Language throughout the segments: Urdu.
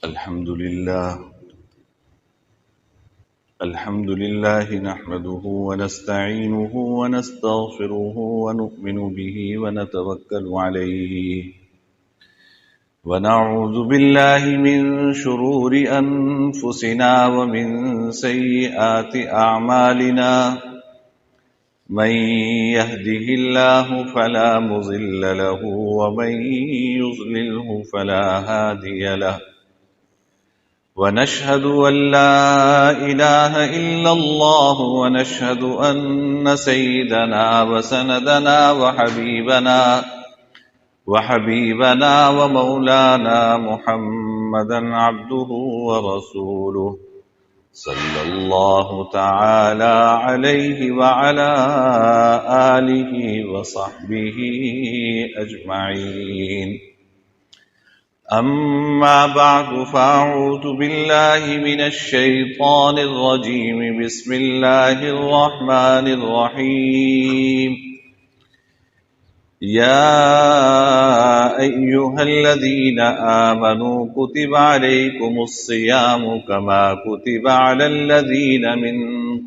الحمد لله نحمده ونستعينه ونستغفره ونؤمن به ونتوكل عليه ونعوذ بالله من شرور أنفسنا ومن سيئات أعمالنا من يهده الله فلا مضل له ومن يضلله فلا هادي له ونشهد أن لا إله إلا الله ونشهد أن سيدنا وسندنا وحبيبنا ومولانا محمدا عبده ورسوله صلى الله تعالى عليه وعلى آله وصحبه أجمعين أما بعد فأعوذ بالله من الشيطان الرجيم بسم الله الرحمن الرحيم يا أيها الذين آمنوا كتب عليكم الصيام كما كتب على الذين من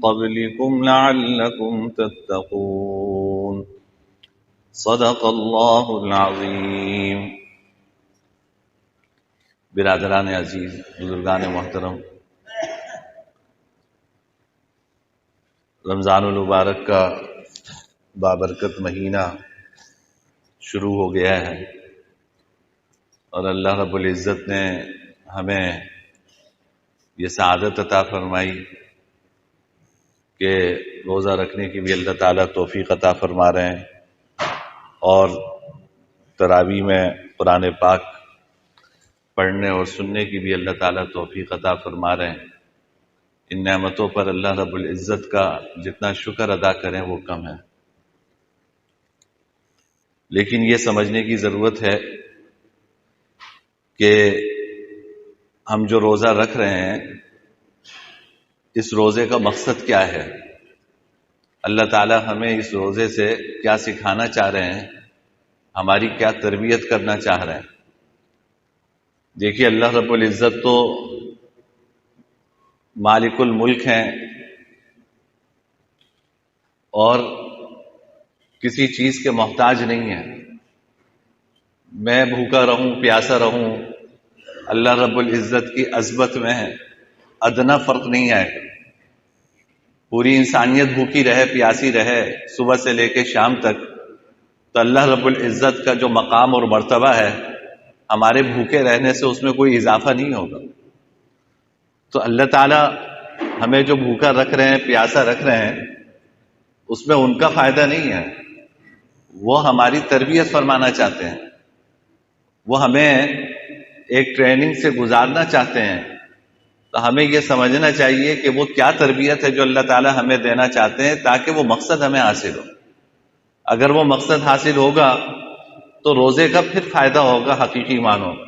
قبلكم لعلكم تتقون صدق الله العظيم. برادران عزیز، بزرگان محترم، رمضان المبارک کا بابرکت مہینہ شروع ہو گیا ہے اور اللہ رب العزت نے ہمیں یہ سعادت عطا فرمائی کہ روزہ رکھنے کی بھی اللہ تعالیٰ توفیق عطا فرما رہے ہیں اور تراویح میں قرآن پاک پڑھنے اور سننے کی بھی اللہ تعالیٰ توفیق عطا فرما رہے ہیں. ان نعمتوں پر اللہ رب العزت کا جتنا شکر ادا کریں وہ کم ہے، لیکن یہ سمجھنے کی ضرورت ہے کہ ہم جو روزہ رکھ رہے ہیں اس روزے کا مقصد کیا ہے، اللہ تعالیٰ ہمیں اس روزے سے کیا سکھانا چاہ رہے ہیں، ہماری کیا تربیت کرنا چاہ رہے ہیں. دیکھیے، اللہ رب العزت تو مالک الملک ہیں اور کسی چیز کے محتاج نہیں ہیں. میں بھوکا رہوں پیاسا رہوں، اللہ رب العزت کی عظمت میں ادنا فرق نہیں آئے گا. پوری انسانیت بھوکی رہے پیاسی رہے صبح سے لے کے شام تک، تو اللہ رب العزت کا جو مقام اور مرتبہ ہے ہمارے بھوکے رہنے سے اس میں کوئی اضافہ نہیں ہوگا. تو اللہ تعالیٰ ہمیں جو بھوکا رکھ رہے ہیں پیاسا رکھ رہے ہیں اس میں ان کا فائدہ نہیں ہے، وہ ہماری تربیت فرمانا چاہتے ہیں، وہ ہمیں ایک ٹریننگ سے گزارنا چاہتے ہیں. تو ہمیں یہ سمجھنا چاہیے کہ وہ کیا تربیت ہے جو اللہ تعالیٰ ہمیں دینا چاہتے ہیں تاکہ وہ مقصد ہمیں حاصل ہو. اگر وہ مقصد حاصل ہوگا تو روزے کا پھر فائدہ ہوگا حقیقی معنوں میں.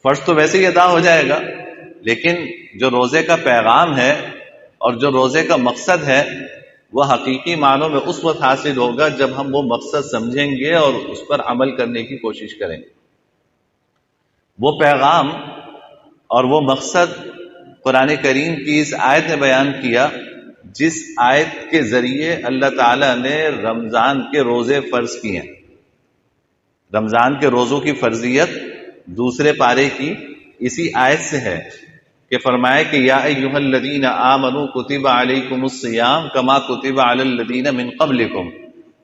فرض تو ویسے ہی ادا ہو جائے گا، لیکن جو روزے کا پیغام ہے اور جو روزے کا مقصد ہے وہ حقیقی معنوں میں اس وقت حاصل ہوگا جب ہم وہ مقصد سمجھیں گے اور اس پر عمل کرنے کی کوشش کریں گے. وہ پیغام اور وہ مقصد قرآن کریم کی اس آیت نے بیان کیا جس آیت کے ذریعے اللہ تعالیٰ نے رمضان کے روزے فرض کیے ہیں. رمضان کے روزوں کی فرضیت دوسرے پارے کی اسی آیت سے ہے کہ فرمایا کہ یا ایھا الذین آمنوا کتب علیکم الصیام کما کتب علی الذین من قبلکم،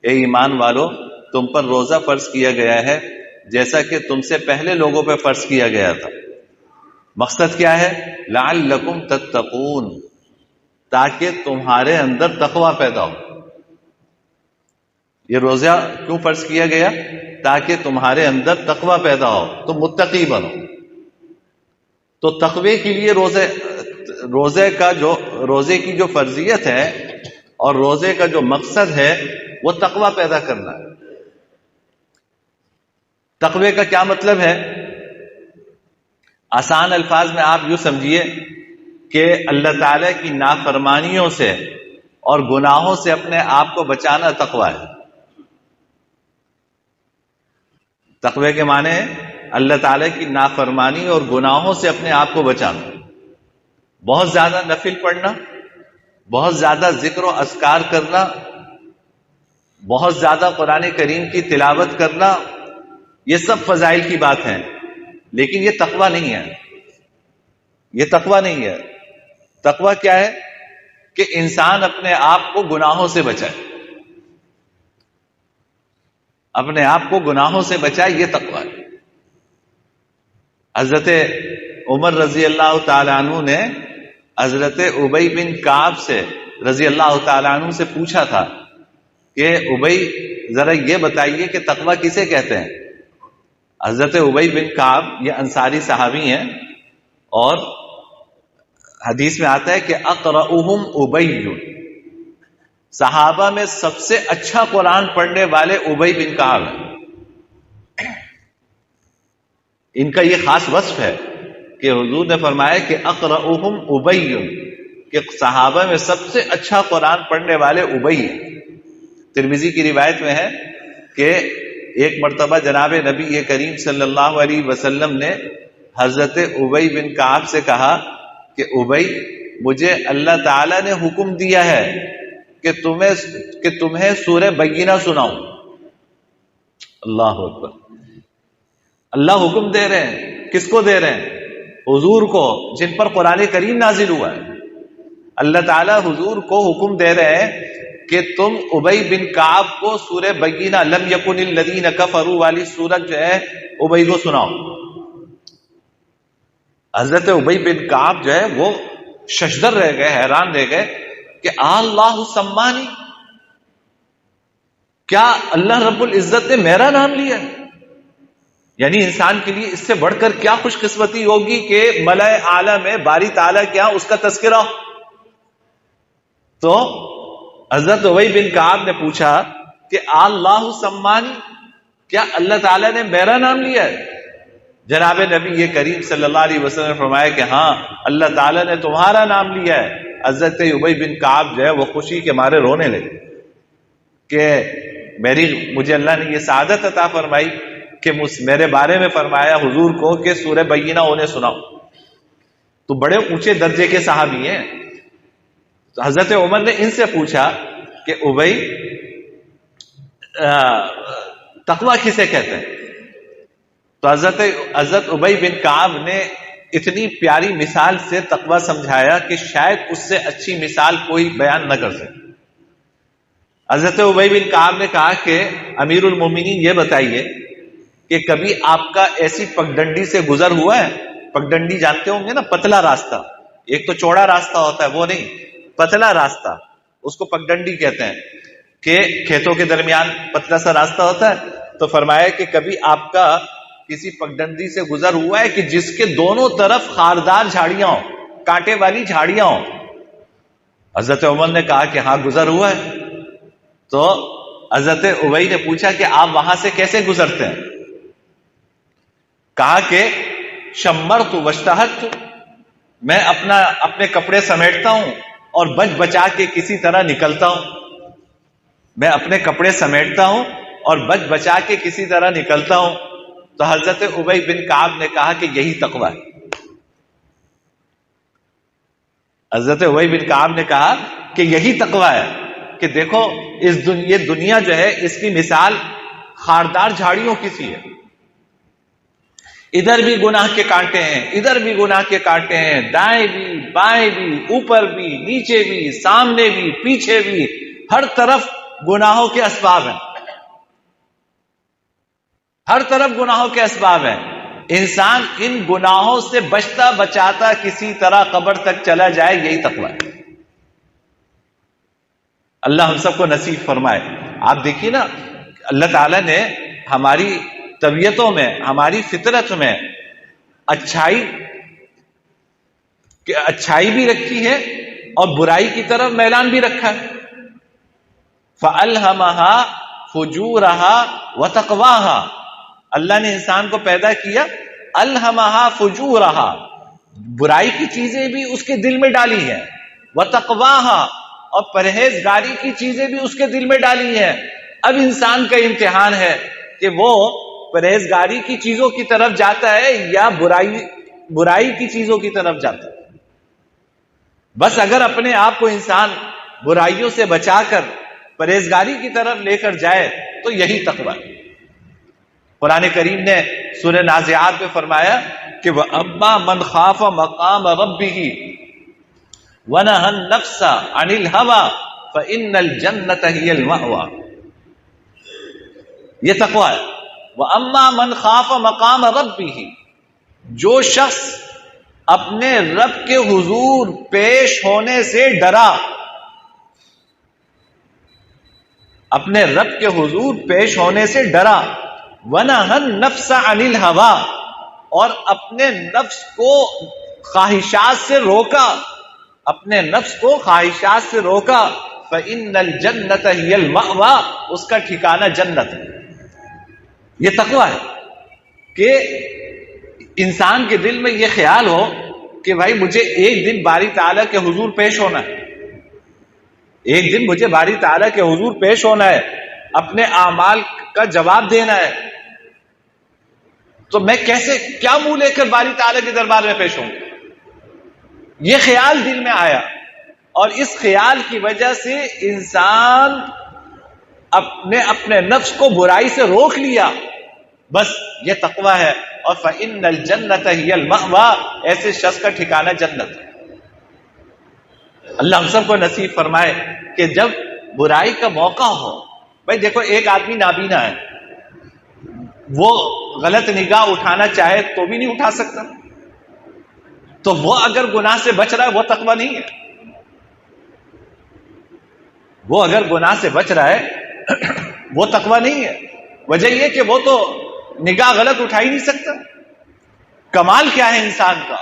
اے ایمان والو تم پر روزہ فرض کیا گیا ہے جیسا کہ تم سے پہلے لوگوں پہ فرض کیا گیا تھا. مقصد کیا ہے؟ لعلکم تتقون، تاکہ تمہارے اندر تقوی پیدا ہو. یہ روزہ کیوں فرض کیا گیا؟ تاکہ تمہارے اندر تقوی پیدا ہو، تم متقی بنو. تو تقوی کے لیے روزے کی جو فرضیت ہے اور روزے کا جو مقصد ہے وہ تقوی پیدا کرنا ہے. تقوی کا کیا مطلب ہے؟ آسان الفاظ میں آپ یوں سمجھیے کہ اللہ تعالی کی نافرمانیوں سے اور گناہوں سے اپنے آپ کو بچانا تقوی ہے. تقوی کے معنی اللہ تعالیٰ کی نافرمانی اور گناہوں سے اپنے آپ کو بچانا، بہت زیادہ نفل پڑھنا، بہت زیادہ ذکر و اذکار کرنا، بہت زیادہ قرآن کریم کی تلاوت کرنا، یہ سب فضائل کی بات ہے، لیکن یہ تقویٰ نہیں ہے، یہ تقویٰ نہیں ہے۔ تقویٰ کیا ہے؟ کہ انسان اپنے آپ کو گناہوں سے بچائے، اپنے آپ کو گناہوں سے بچائے، یہ تقویٰ ہے۔ حضرت عمر رضی اللہ تعالیٰ عنہ نے حضرت ابی بن کعب سے رضی اللہ تعالیٰ عنہ سے پوچھا تھا کہ ابی ذرا یہ بتائیے کہ تقویٰ کسے کہتے ہیں؟ حضرت ابی بن کعب یہ انصاری صحابی ہیں، اور حدیث میں آتا ہے کہ اقرأہم ابی، صحابہ میں سب سے اچھا قرآن پڑھنے والے ابی بن کعب ہیں۔ ان کا یہ خاص وصف ہے کہ حضور نے فرمایا کہ اقرأہم ابی، کہ صحابہ میں سب سے اچھا قرآن پڑھنے والے ابی ہیں۔ ترمذی کی روایت میں ہے کہ ایک مرتبہ جناب نبی کریم صلی اللہ علیہ وسلم نے حضرت ابی بن کعب سے کہا کہ ابی، مجھے اللہ تعالیٰ نے حکم دیا ہے کہ تمہیں سورہ بینہ سناؤں۔ اللہ اکبر، اللہ حکم دے رہے ہیں، کس کو دے رہے ہیں؟ حضور کو، جن پر قرآن کریم نازل ہوا ہے۔ اللہ تعالیٰ حضور کو حکم دے رہے ہیں کہ تم ابی بن کعب کو سورہ بینہ لم یکن الذین کفروا والی سورت جو ہے ابی کو سناؤ۔ حضرت ابی بن کعب جو ہے وہ ششدر رہ گئے، حیران رہ گئے کہ اللہ سمانی، کیا اللہ رب العزت نے میرا نام لیا؟ یعنی انسان کے لیے اس سے بڑھ کر کیا خوش قسمتی ہوگی کہ ملائے اعلیٰ میں باری تعالیٰ کیا اس کا تذکرہ ہو۔ تو حضرت ابی بن کعب نے پوچھا کہ اللہ سمانی، کیا اللہ تعالیٰ نے میرا نام لیا ہے؟ جناب نبی کریم صلی اللہ علیہ وسلم نے فرمایا کہ ہاں، اللہ تعالیٰ نے تمہارا نام لیا ہے۔ حضرت ابی بن کعب جو ہے وہ خوشی کے مارے رونے لگے کہ مجھے اللہ نے یہ سعادت عطا فرمائی کہ میرے بارے میں فرمایا حضور کو کہ سورہ بینہ انہیں سناؤ۔ تو بڑے اونچے درجے کے صحابی ہیں۔ تو حضرت عمر نے ان سے پوچھا کہ ابی، تقویٰ کسے کہتے ہیں؟ تو حضرت ابی بن کعب نے اتنی پیاری مثال سے تقویٰ سمجھایا کہ شاید اس سے اچھی مثال کوئی بیان نہ کر سکے۔ حضرت ابی بن کعب نے کہا کہ امیر المومنین یہ بتائیے کہ کبھی آپ کا ایسی پگڈنڈی سے گزر ہوا ہے؟ پگڈنڈی جانتے ہوں گے نا، پتلا راستہ، ایک تو چوڑا راستہ ہوتا ہے، وہ نہیں، پتلا راستہ، اس کو پگڈنڈی کہتے ہیں، کہ کھیتوں کے درمیان پتلا سا راستہ ہوتا ہے۔ تو فرمایا کہ کبھی آپ کا کسی پگڈنڈی سے گزر ہوا ہے کہ جس کے دونوں طرف خاردار جھاڑیاں ہوں، کانٹے والی جھاڑیاں ہوں؟ حضرت عمر نے کہا کہ ہاں گزر ہوا ہے۔ تو حضرت ابی نے پوچھا کہ آپ وہاں سے کیسے گزرتے ہیں؟ کہا کہ شمرت واشتہت، میں اپنے کپڑے سمیٹتا ہوں اور بچ بچا کے کسی طرح نکلتا ہوں، میں اپنے کپڑے سمیٹتا ہوں اور بچ بچا کے کسی طرح نکلتا ہوں۔ تو حضرت ابی بن کعب نے کہا کہ یہی تقویٰ ہے۔ حضرت ابی بن کعب نے کہا کہ یہی تقویٰ ہے کہ دیکھو یہ دنیا جو ہے اس کی مثال خاردار جھاڑیوں کی سی ہے، ادھر بھی گناہ کے کانٹے ہیں، ادھر بھی گناہ کے کانٹے ہیں، دائیں بھی بائیں بھی، اوپر بھی نیچے بھی، سامنے بھی پیچھے بھی، ہر طرف گناہوں کے اسباب ہیں، ہر طرف گناہوں کے اسباب ہیں۔ انسان ان گناہوں سے بچتا بچاتا کسی طرح قبر تک چلا جائے، یہی تقویٰ ہے۔ اللہ ہم سب کو نصیب فرمائے۔ آپ دیکھیے نا، اللہ تعالیٰ نے ہماری طبیعتوں میں، ہماری فطرت میں اچھائی بھی رکھی ہے اور برائی کی طرف میلان بھی رکھا ہے۔ فَأَلْهَمَهَا فُجُورَهَا وَتَقْوَاهَا، اللہ نے انسان کو پیدا کیا، الہمہا فجورہا، برائی کی چیزیں بھی اس کے دل میں ڈالی ہیں، وتقواہا، اور پرہیزگاری کی چیزیں بھی اس کے دل میں ڈالی ہیں۔ اب انسان کا امتحان ہے کہ وہ پرہیزگاری کی چیزوں کی طرف جاتا ہے یا برائی کی چیزوں کی طرف جاتا ہے؟ بس اگر اپنے آپ کو انسان برائیوں سے بچا کر پرہیزگاری کی طرف لے کر جائے تو یہی تقویٰ ہے۔ قرآن کریم نے سورہ نازعات میں فرمایا کہ وَأَمَّا مَنْ خَافَ مَقَامَ رَبِّهِ وَنَهَى النَّفْسَ عَنِ الْهَوَىٰ فَإِنَّ الْجَنَّةَ هِيَ الْمَأْوَىٰ۔ یہ تقویٰ ہے۔ وَأَمَّا مَنْ خَافَ مَقَامَ رَبِّهِ، جو شخص اپنے رب کے حضور پیش ہونے سے ڈرا، اپنے رب کے حضور پیش ہونے سے ڈرا، وَنَهَى النَّفْسَ عَنِ الْهَوَىٰ، اور اپنے نفس کو خواہشات سے روکا، اپنے نفس کو خواہشات سے روکا، فَإِنَّ الْجَنَّةَ هِيَ الْمَأْوَىٰ، اس کا ٹھکانہ جنت ہے۔ یہ تقویٰ ہے کہ انسان کے دل میں یہ خیال ہو کہ بھائی مجھے ایک دن باری تعالیٰ کے حضور پیش ہونا ہے، ایک دن مجھے باری تعالیٰ کے حضور پیش ہونا ہے، اپنے اعمال کا جواب دینا ہے، تو میں کیسے کیا منہ لے کر باری تعالیٰ کے دربار میں پیش ہوں؟ یہ خیال دل میں آیا، اور اس خیال کی وجہ سے انسان اپنے نفس کو برائی سے روک لیا، بس یہ تقویٰ ہے۔ اور فَإِنَّ الْجَنَّةَ هِيَ الْمَأْوَىٰ، ایسے شخص کا ٹھکانہ جنت ہے۔ اللہ ہم سب کو نصیب فرمائے کہ جب برائی کا موقع ہو، بھائی دیکھو ایک آدمی نابینا ہے، وہ غلط نگاہ اٹھانا چاہے تو بھی نہیں اٹھا سکتا، تو وہ اگر گناہ سے بچ رہا ہے وہ تقویٰ نہیں ہے۔ وہ اگر گناہ سے بچ رہا ہے وہ تقویٰ نہیں ہے۔ وجہ یہ کہ وہ تو نگاہ غلط اٹھا ہی نہیں سکتا۔ کمال کیا ہے انسان کا،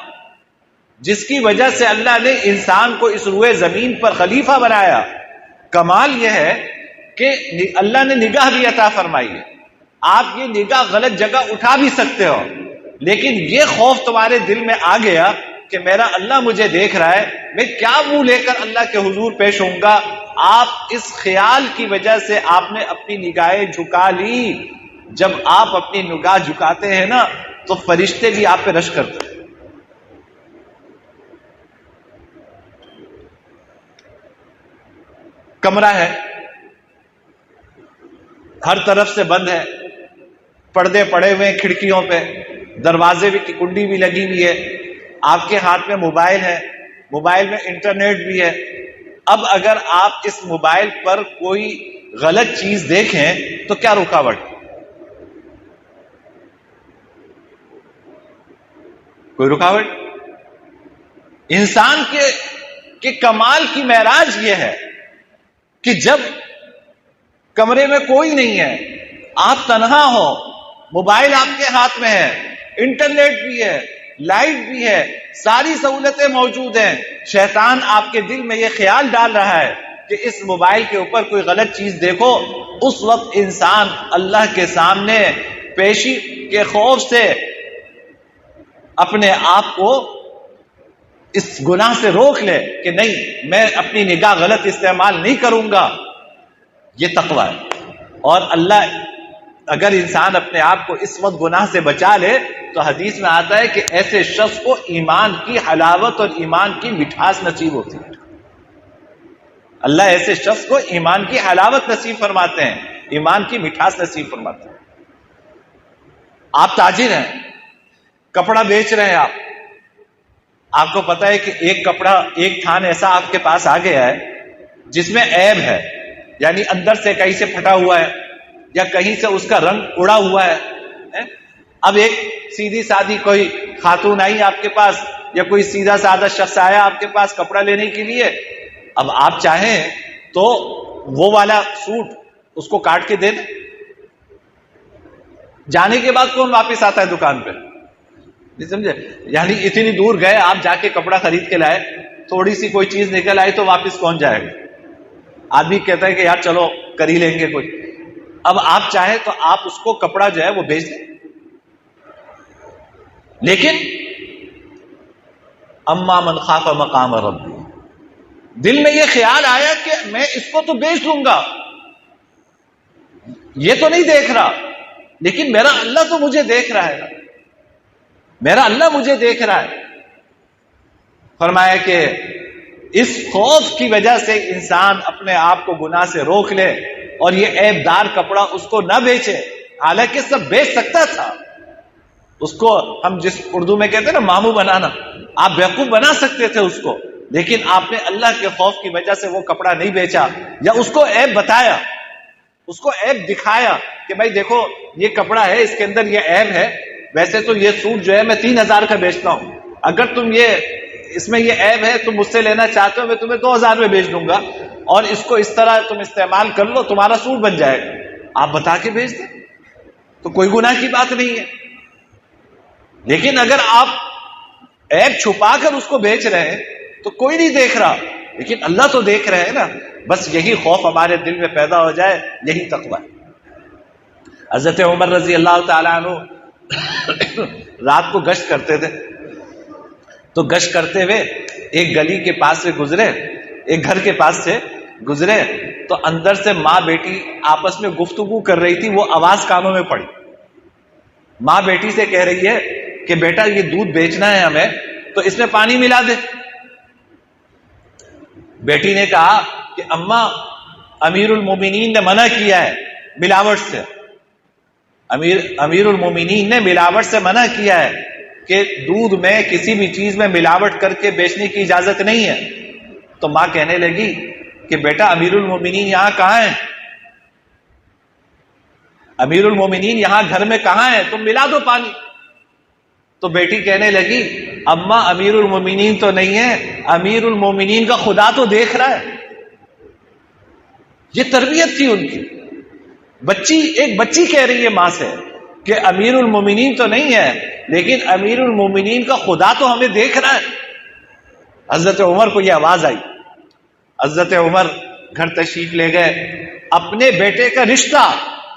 جس کی وجہ سے اللہ نے انسان کو اس روئے زمین پر خلیفہ بنایا؟ کمال یہ ہے کہ اللہ نے نگاہ بھی عطا فرمائی ہے۔ آپ یہ نگاہ غلط جگہ اٹھا بھی سکتے ہو، لیکن یہ خوف تمہارے دل میں آ گیا کہ میرا اللہ مجھے دیکھ رہا ہے، میں کیا منہ لے کر اللہ کے حضور پیش ہوں گا۔ آپ اس خیال کی وجہ سے آپ نے اپنی نگاہیں جھکا لی۔ جب آپ اپنی نگاہ جھکاتے ہیں نا تو فرشتے بھی آپ پہ رش کرتے ہیں۔ کمرہ ہے، ہر طرف سے بند ہے، پردے پڑے ہوئے ہیں کھڑکیوں پہ، دروازے کی کنڈی بھی لگی ہوئی ہے، آپ کے ہاتھ میں موبائل ہے، موبائل میں انٹرنیٹ بھی ہے۔ اب اگر آپ اس موبائل پر کوئی غلط چیز دیکھیں تو کیا رکاوٹ؟ کوئی رکاوٹ؟ انسان کے کمال کی معراج یہ ہے کہ جب کمرے میں کوئی نہیں ہے، آپ تنہا ہو، موبائل آپ کے ہاتھ میں ہے، انٹرنیٹ بھی ہے، لائٹ بھی ہے، ساری سہولتیں موجود ہیں، شیطان آپ کے دل میں یہ خیال ڈال رہا ہے کہ اس موبائل کے اوپر کوئی غلط چیز دیکھو، اس وقت انسان اللہ کے سامنے پیشی کے خوف سے اپنے آپ کو اس گناہ سے روک لے کہ نہیں، میں اپنی نگاہ غلط استعمال نہیں کروں گا۔ یہ تقویٰ ہے۔ اور اللہ اگر انسان اپنے آپ کو اس وقت گناہ سے بچا لے تو حدیث میں آتا ہے کہ ایسے شخص کو ایمان کی حلاوت اور ایمان کی مٹھاس نصیب ہوتی ہے۔ اللہ ایسے شخص کو ایمان کی حلاوت نصیب فرماتے ہیں، ایمان کی مٹھاس نصیب فرماتے ہیں۔ آپ تاجر ہیں، کپڑا بیچ رہے ہیں، آپ کو پتا ہے کہ ایک کپڑا، ایک تھان ایسا آپ کے پاس آ گیا ہے جس میں عیب ہے، یعنی اندر سے کہیں سے پھٹا ہوا ہے یا کہیں سے اس کا رنگ اڑا ہوا ہے۔ اب ایک سیدھی سادی کوئی خاتون آئی آپ کے پاس یا کوئی سیدھا سادہ شخص آیا آپ کے پاس کپڑا لینے کے لیے، اب آپ چاہیں تو وہ والا سوٹ اس کو کاٹ کے دے دیں، جانے کے بعد کون واپس آتا ہے دکان پہ؟ سمجھے؟ یعنی اتنی دور گئے آپ، جا کے کپڑا خرید کے لائے، تھوڑی سی کوئی چیز نکل آئی تو واپس کون جائے گا؟ آدمی کہتا ہے کہ یار چلو کر ہی لیں گے کوئی۔ اب آپ چاہیں تو آپ اس کو کپڑا جو ہے وہ بیچ دیں، لیکن اما من خاف مقام ربی، دل میں یہ خیال آیا کہ میں اس کو تو بیچ دوں گا، یہ تو نہیں دیکھ رہا لیکن میرا اللہ تو مجھے دیکھ رہا ہے، میرا اللہ مجھے دیکھ رہا ہے۔ فرمایا کہ اس خوف کی وجہ سے انسان اپنے آپ کو گناہ سے روک لے اور یہ عیب دار کپڑا اس کو نہ بیچے، حالانکہ سب بیچ سکتا تھا۔ اس کو ہم جس اردو میں کہتے ہیں نا ماموں بنانا، آپ بیوقوف بنا سکتے تھے اس کو، لیکن آپ نے اللہ کے خوف کی وجہ سے وہ کپڑا نہیں بیچا، یا اس کو عیب بتایا، اس کو عیب دکھایا کہ بھائی دیکھو یہ کپڑا ہے، اس کے اندر یہ عیب ہے، ویسے تو یہ سوٹ جو ہے میں 3000 کا بیچتا ہوں، اگر تم اس میں یہ عیب ہے تم مجھ سے لینا چاہتے ہو میں تمہیں 2000 میں بیچ دوں گا، اور اس کو اس طرح تم استعمال کر لو، تمہارا سوٹ بن جائے گا۔ آپ بتا کے بیچ دیں تو کوئی گناہ کی بات نہیں ہے۔ لیکن اگر آپ عیب چھپا کر اس کو بیچ رہے ہیں تو کوئی نہیں دیکھ رہا، لیکن اللہ تو دیکھ رہے ہیں نا۔ بس یہی خوف ہمارے دل میں پیدا ہو جائے، یہی تقویٰ ہے۔ حضرت عمر رضی اللہ تعالیٰ عنہ رات کو گشت کرتے تھے، تو گشت کرتے ہوئے ایک گلی کے پاس سے گزرے، ایک گھر کے پاس سے گزرے، تو اندر سے ماں بیٹی آپس میں گفتگو کر رہی تھی، وہ آواز کانوں میں پڑی۔ ماں بیٹی سے کہہ رہی ہے کہ بیٹا یہ دودھ بیچنا ہے ہمیں، تو اس میں پانی ملا دے۔ بیٹی نے کہا کہ اماں امیر المومنین نے منع کیا ہے ملاوٹ سے، امیر المومنین نے ملاوٹ سے منع کیا ہے کہ دودھ میں کسی بھی چیز میں ملاوٹ کر کے بیچنے کی اجازت نہیں ہے۔ تو ماں کہنے لگی کہ بیٹا امیر المومنین یہاں کہاں ہیں، امیر المومنین یہاں گھر میں کہاں ہیں، تم ملا دو پانی۔ تو بیٹی کہنے لگی اماں امیر المومنین تو نہیں ہے، امیر المومنین کا خدا تو دیکھ رہا ہے۔ یہ تربیت تھی ان کی۔ ایک بچی کہہ رہی ہے ماں سے کہ امیر المومنین تو نہیں ہے، لیکن امیر المومنین کا خدا تو ہمیں دیکھ رہا ہے۔ حضرت عمر کو یہ آواز آئی، حضرت عمر گھر تشریف لے گئے، اپنے بیٹے کا رشتہ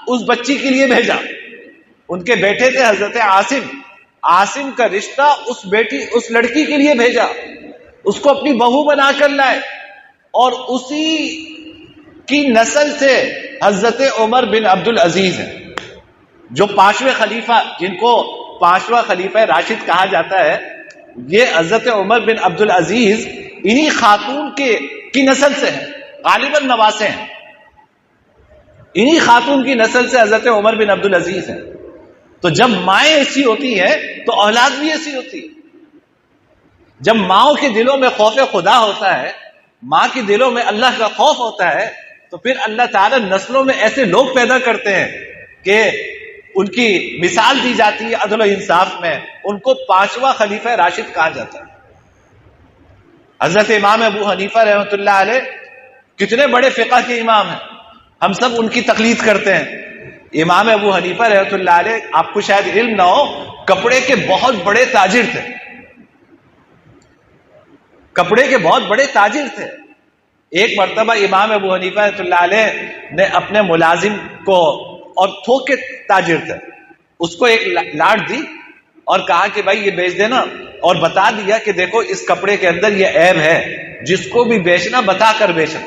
اس بچی کے لیے بھیجا۔ ان کے بیٹے تھے حضرت عاصم کا رشتہ اس لڑکی کے لیے بھیجا، اس کو اپنی بہو بنا کر لائے، اور اسی کی نسل سے حضرت عمر بن عبد العزیز ہیں، جو 5ویں خلیفہ، جن کو 5واں خلیفہ راشد کہا جاتا ہے، یہ حضرت عمر بن عبد العزیز انہی خاتون کی نسل سے ہیں، غالباً نواسے ہیں، انہی خاتون کی نسل سے حضرت عمر بن عبد العزیز ہیں۔ تو جب مائیں ایسی ہوتی ہیں تو اولاد بھی ایسی ہوتی ہے۔ جب ماؤں کے دلوں میں خوف خدا ہوتا ہے، ماں کے دلوں میں اللہ کا خوف ہوتا ہے، تو پھر اللہ تعالیٰ نسلوں میں ایسے لوگ پیدا کرتے ہیں کہ ان کی مثال دی جاتی ہے عدل و انصاف میں، ان کو 5واں خلیفہ راشد کہا جاتا ہے۔ حضرت امام ابو حنیفہ رحمۃ اللہ علیہ کتنے بڑے فقہ کے امام ہیں، ہم سب ان کی تقلید کرتے ہیں۔ امام ابو حنیفہ رحمۃ اللہ علیہ، آپ کو شاید علم نہ ہو، کپڑے کے بہت بڑے تاجر تھے، کپڑے کے بہت بڑے تاجر تھے۔ ایک مرتبہ امام ابو حنیفہ رحمۃ اللہ علیہ نے اپنے ملازم کو، اور تھوک کے تاجر تھے، اس کو ایک لاٹ دی اور کہا کہ بھائی یہ بیچ دینا، اور بتا دیا کہ دیکھو اس کپڑے کے اندر یہ عیب ہے، جس کو بھی بیچنا بتا کر بیچنا۔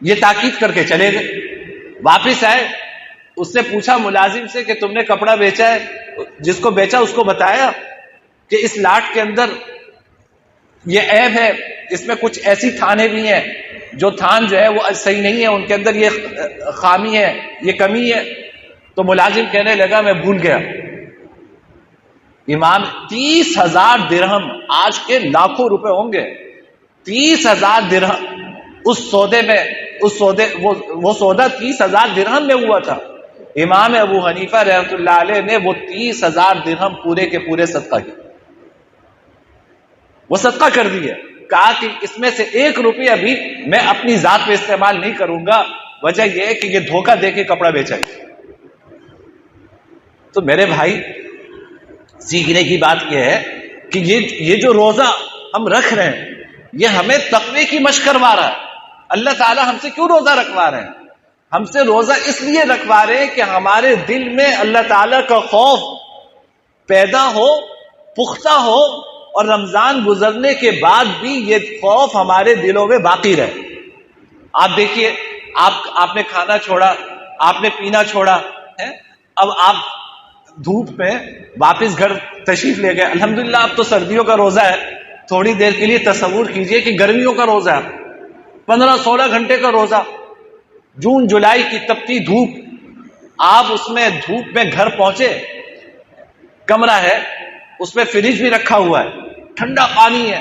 یہ تاکید کر کے چلے گئے۔ واپس آئے، اس نے پوچھا ملازم سے کہ تم نے کپڑا بیچا ہے، جس کو بیچا اس کو بتایا کہ اس لاٹ کے اندر یہ عیب ہے، اس میں کچھ ایسی تھانے بھی ہیں جو تھان جو ہے وہ صحیح نہیں ہے، ان کے اندر یہ خامی ہے، یہ کمی ہے۔ تو ملازم کہنے لگا میں بھول گیا۔ امام 30,000 درہم، آج کے لاکھوں روپے ہوں گے، 30,000 درہم اس سودے میں، وہ سودا 30,000 درہم میں ہوا تھا۔ امام ابو حنیفہ رحمۃ اللہ علیہ نے وہ 30,000 درہم پورے کے پورے صدقہ کیے، وہ صدقہ کر دیے۔ کہا کہ اس میں سے 1 روپیہ بھی میں اپنی ذات پہ استعمال نہیں کروں گا، وجہ یہ ہے کہ یہ دھوکہ دے کے کپڑا بیچا ہے۔ تو میرے بھائی، سیکھنے کی بات یہ ہے کہ یہ جو روزہ ہم رکھ رہے ہیں، یہ ہمیں تقوی کی مشق کروا رہا ہے۔ اللہ تعالیٰ ہم سے کیوں روزہ رکھوا رہے ہیں؟ ہم سے روزہ اس لیے رکھوا رہے ہیں کہ ہمارے دل میں اللہ تعالیٰ کا خوف پیدا ہو، پختہ ہو، اور رمضان گزرنے کے بعد بھی یہ خوف ہمارے دلوں میں باقی رہے۔ آپ دیکھیے، آپ نے کھانا چھوڑا، آپ نے پینا چھوڑا، ہے؟ اب آپ دھوپ میں واپس گھر تشریف لے گئے، الحمدللہ اب تو سردیوں کا روزہ ہے، تھوڑی دیر کے لیے تصور کیجئے کہ گرمیوں کا روزہ ہے، 15-16 گھنٹے کا روزہ، جون جولائی کی تپتی دھوپ، آپ اس میں دھوپ میں گھر پہنچے، کمرہ ہے اس میں فریج بھی رکھا ہوا ہے، ٹھنڈا پانی ہے،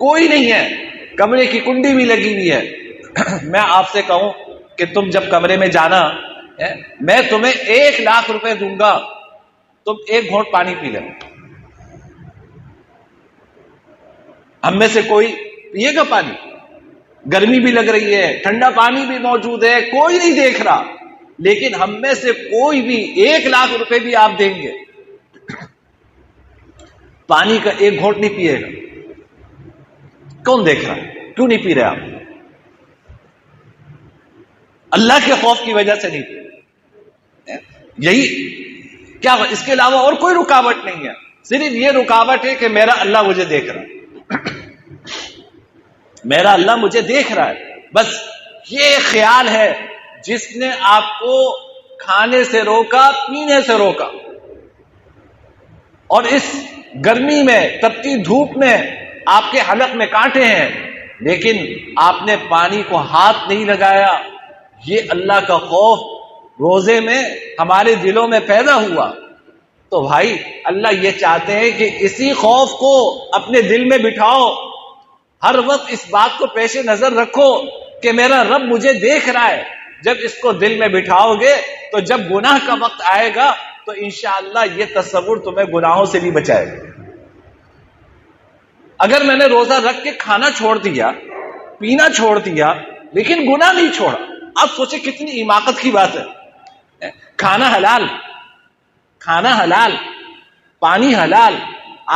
کوئی نہیں ہے، کمرے کی کنڈی بھی لگی ہوئی ہے، میں آپ سے کہوں کہ تم جب کمرے میں جانا ہے، میں تمہیں 1,00,000 روپے دوں گا، تم ایک گھونٹ پانی پی لیں، ہم میں سے کوئی پیے گا پانی؟ گرمی بھی لگ رہی ہے، ٹھنڈا پانی بھی موجود ہے، کوئی نہیں دیکھ رہا، لیکن ہم میں سے کوئی بھی 1,00,000 روپے بھی آپ دیں گے، پانی کا ایک گھونٹ نہیں پیے گا۔ کون دیکھ رہا ہے؟ کیوں نہیں پی رہے آپ؟ اللہ کے خوف کی وجہ سے نہیں پی رہے۔ یہی کیا، اس کے علاوہ اور کوئی رکاوٹ نہیں ہے، صرف یہ رکاوٹ ہے کہ میرا اللہ مجھے دیکھ رہا ہے، میرا اللہ مجھے دیکھ رہا ہے، بس یہ خیال ہے جس نے آپ کو کھانے سے روکا، پینے سے روکا، اور اس گرمی میں تپتی دھوپ میں آپ کے حلق میں کانٹے ہیں لیکن آپ نے پانی کو ہاتھ نہیں لگایا، یہ اللہ کا خوف روزے میں ہمارے دلوں میں پیدا ہوا۔ تو بھائی اللہ یہ چاہتے ہیں کہ اسی خوف کو اپنے دل میں بٹھاؤ، ہر وقت اس بات کو پیش نظر رکھو کہ میرا رب مجھے دیکھ رہا ہے۔ جب اس کو دل میں بٹھاؤ گے تو جب گناہ کا وقت آئے گا تو انشاءاللہ یہ تصور تمہیں گناہوں سے بھی بچائے گا۔ اگر میں نے روزہ رکھ کے کھانا چھوڑ دیا، پینا چھوڑ دیا لیکن گناہ نہیں چھوڑا، آپ سوچیں کتنی حماقت کی بات ہے۔ کھانا حلال، کھانا حلال، پانی حلال،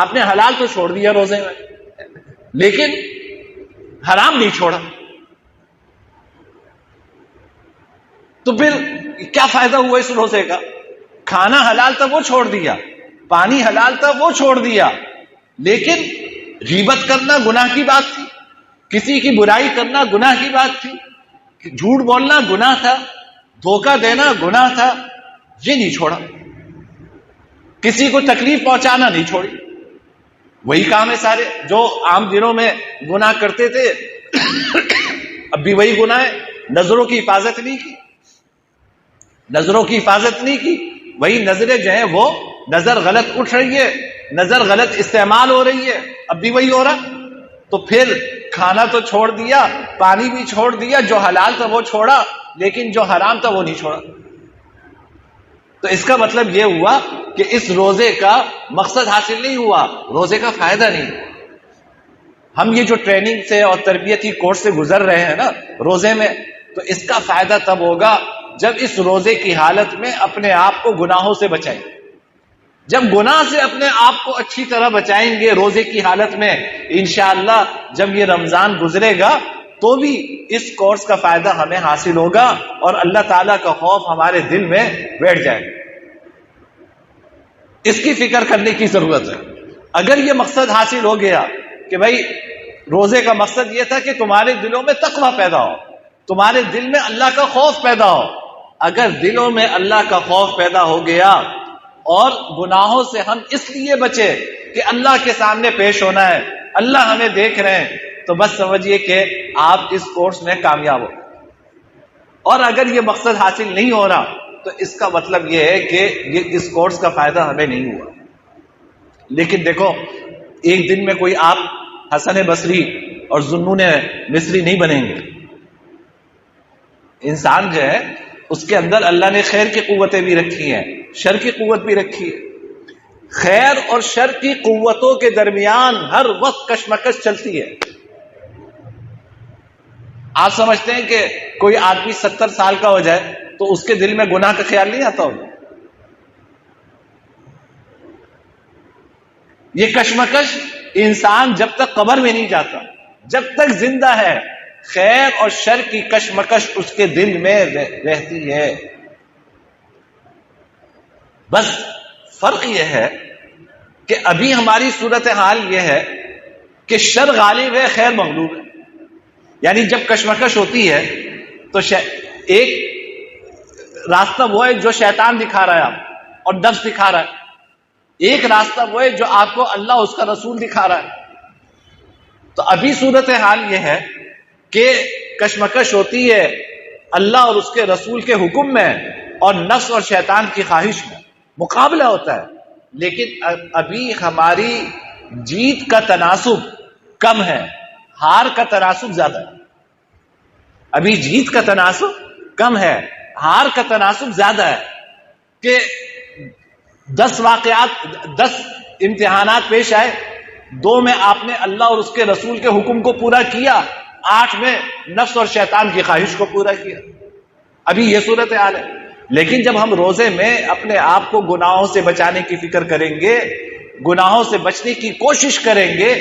آپ نے حلال تو چھوڑ دیا روزے میں لیکن حرام نہیں چھوڑا، تو پھر کیا فائدہ ہوا اس روزے کا؟ کھانا حلال تھا وہ چھوڑ دیا، پانی حلال تھا وہ چھوڑ دیا، لیکن غیبت کرنا گناہ کی بات تھی، کسی کی برائی کرنا گناہ کی بات تھی، جھوٹ بولنا گناہ تھا، دھوکہ دینا گناہ تھا، یہ نہیں چھوڑا، کسی کو تکلیف پہنچانا نہیں چھوڑی، وہی کام ہے سارے جو عام دنوں میں گناہ کرتے تھے اب بھی وہی گناہ ہے۔ نظروں کی حفاظت نہیں کی، نظروں کی حفاظت نہیں کی، وہی نظریں جو ہیں وہ نظر غلط اٹھ رہی ہے، نظر غلط استعمال ہو رہی ہے، اب بھی وہی ہو رہا۔ تو پھر کھانا تو چھوڑ دیا، پانی بھی چھوڑ دیا، جو حلال تھا وہ چھوڑا لیکن جو حرام تھا وہ نہیں چھوڑا۔ تو اس کا مطلب یہ ہوا کہ اس روزے کا مقصد حاصل نہیں ہوا، روزے کا فائدہ نہیں۔ ہم یہ جو ٹریننگ سے اور تربیتی کورس سے گزر رہے ہیں نا روزے میں، تو اس کا فائدہ تب ہوگا جب اس روزے کی حالت میں اپنے آپ کو گناہوں سے بچائیں گے۔ جب گناہ سے اپنے آپ کو اچھی طرح بچائیں گے روزے کی حالت میں، انشاءاللہ جب یہ رمضان گزرے گا تو بھی اس کورس کا فائدہ ہمیں حاصل ہوگا اور اللہ تعالیٰ کا خوف ہمارے دل میں بیٹھ جائے گا۔ اس کی فکر کرنے کی ضرورت ہے۔ اگر یہ مقصد حاصل ہو گیا کہ بھائی روزے کا مقصد یہ تھا کہ تمہارے دلوں میں تقویٰ پیدا ہو، تمہارے دل میں اللہ کا خوف پیدا ہو، اگر دلوں میں اللہ کا خوف پیدا ہو گیا اور گناہوں سے ہم اس لیے بچے کہ اللہ کے سامنے پیش ہونا ہے، اللہ ہمیں دیکھ رہے ہیں، تو بس سمجھیے کہ آپ اس کورس میں کامیاب ہو۔ اور اگر یہ مقصد حاصل نہیں ہو رہا تو اس کا مطلب یہ ہے کہ اس کورس کا فائدہ ہمیں نہیں ہوا۔ لیکن دیکھو، ایک دن میں کوئی آپ حسن بصری اور ذوالنون مصری نہیں بنیں گے۔ انسان جو ہے اس کے اندر اللہ نے خیر کی قوتیں بھی رکھی ہیں، شر کی قوت بھی رکھی ہے۔ خیر اور شر کی قوتوں کے درمیان ہر وقت کشمکش چلتی ہے۔ آپ سمجھتے ہیں کہ کوئی آدمی 70 سال کا ہو جائے تو اس کے دل میں گناہ کا خیال نہیں آتا ہوگا؟ یہ کشمکش انسان جب تک قبر میں نہیں جاتا، جب تک زندہ ہے، خیر اور شر کی کشمکش اس کے دل میں رہتی ہے۔ بس فرق یہ ہے کہ ابھی ہماری صورتحال یہ ہے کہ شر غالب ہے، خیر مغلوب ہے۔ یعنی جب کشمکش ہوتی ہے تو ایک راستہ وہ ہے جو شیطان دکھا رہا ہے آپ اور نفس دکھا رہا ہے، ایک راستہ وہ ہے جو آپ کو اللہ اس کا رسول دکھا رہا ہے۔ تو ابھی صورتحال یہ ہے کہ کشمکش ہوتی ہے اللہ اور اس کے رسول کے حکم میں اور نفس اور شیطان کی خواہش میں مقابلہ ہوتا ہے، لیکن ابھی ہماری جیت کا تناسب کم ہے، ہار کا تناسب زیادہ ہے۔ ابھی جیت کا تناسب کم ہے، ہار کا تناسب زیادہ ہے کہ 10 امتحانات پیش آئے، 2 میں آپ نے اللہ اور اس کے رسول کے حکم کو پورا کیا، 8 میں نفس اور شیطان کی خواہش کو پورا کیا۔ ابھی یہ صورتحال ہے، لیکن جب ہم روزے میں اپنے آپ کو گناہوں سے بچانے کی فکر کریں گے، گناہوں سے بچنے کی کوشش کریں گے،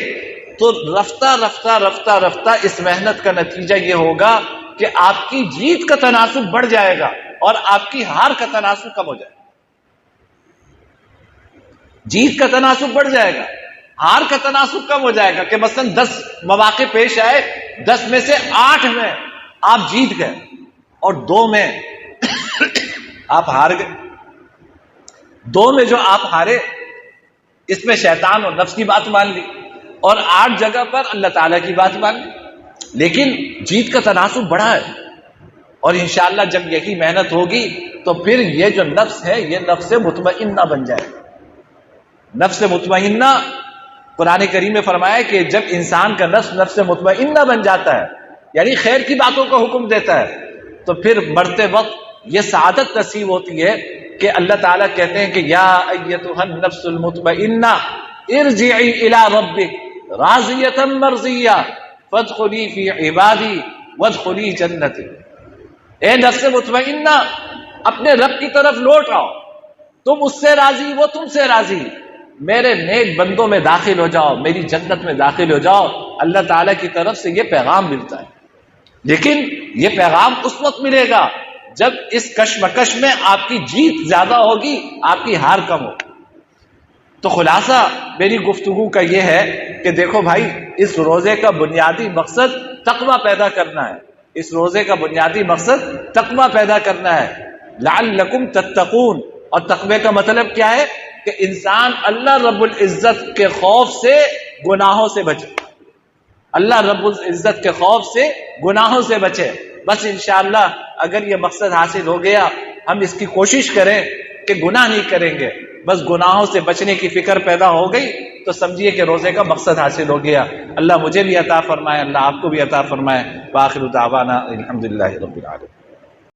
تو رفتہ رفتہ رفتہ رفتہ اس محنت کا نتیجہ یہ ہوگا کہ آپ کی جیت کا تناسب بڑھ جائے گا اور آپ کی ہار کا تناسب کم ہو جائے گا۔ جیت کا تناسب بڑھ جائے گا، ہار کا تناسب کم ہو جائے گا کہ مثلا 10 مواقع پیش آئے، 10 میں سے 8 میں آپ جیت گئے اور 2 میں آپ ہار گئے۔ 2 میں جو آپ ہارے اس میں شیطان اور نفس کی بات مان لی اور 8 جگہ پر اللہ تعالیٰ کی بات مان لی، لیکن جیت کا تناسب بڑھا ہے۔ اور انشاءاللہ جب یہی محنت ہوگی تو پھر یہ جو نفس ہے یہ نفس مطمئنہ بن جائے گا۔ نفس مطمئنہ قرآن کریم میں فرمایا کہ جب انسان کا نفس مطمئنہ بن جاتا ہے، یعنی خیر کی باتوں کا حکم دیتا ہے، تو پھر مرتے وقت یہ سعادت نصیب ہوتی ہے کہ اللہ تعالیٰ کہتے ہیں کہ یا ایتھا النفس المطمئنہ ارجعی الی ربک راضیۃ مرضیہ فادخلی فی عبادی وادخلی جنتی۔ اے نفس مطمئنہ، اپنے رب کی طرف لوٹ آؤ، تم اس سے راضی وہ تم سے راضی، میرے نیک بندوں میں داخل ہو جاؤ، میری جنت میں داخل ہو جاؤ۔ اللہ تعالیٰ کی طرف سے یہ پیغام ملتا ہے، لیکن یہ پیغام اس وقت ملے گا جب اس کشمکش میں آپ کی جیت زیادہ ہوگی، آپ کی ہار کم ہوگی۔ تو خلاصہ میری گفتگو کا یہ ہے کہ دیکھو بھائی، اس روزے کا بنیادی مقصد تقوی پیدا کرنا ہے، اس روزے کا بنیادی مقصد تقوی پیدا کرنا ہے، لعلکم تتقون۔ اور تقوی کا مطلب کیا ہے؟ کہ انسان اللہ رب العزت کے خوف سے گناہوں سے بچے، اللہ رب العزت کے خوف سے گناہوں سے بچے۔ بس انشاءاللہ اگر یہ مقصد حاصل ہو گیا، ہم اس کی کوشش کریں کہ گناہ نہیں کریں گے، بس گناہوں سے بچنے کی فکر پیدا ہو گئی تو سمجھیے کہ روزے کا مقصد حاصل ہو گیا۔ اللہ مجھے بھی عطا فرمائے، اللہ آپ کو بھی عطا فرمائے۔ وآخر دعوانا الحمدللہ رب العالمین۔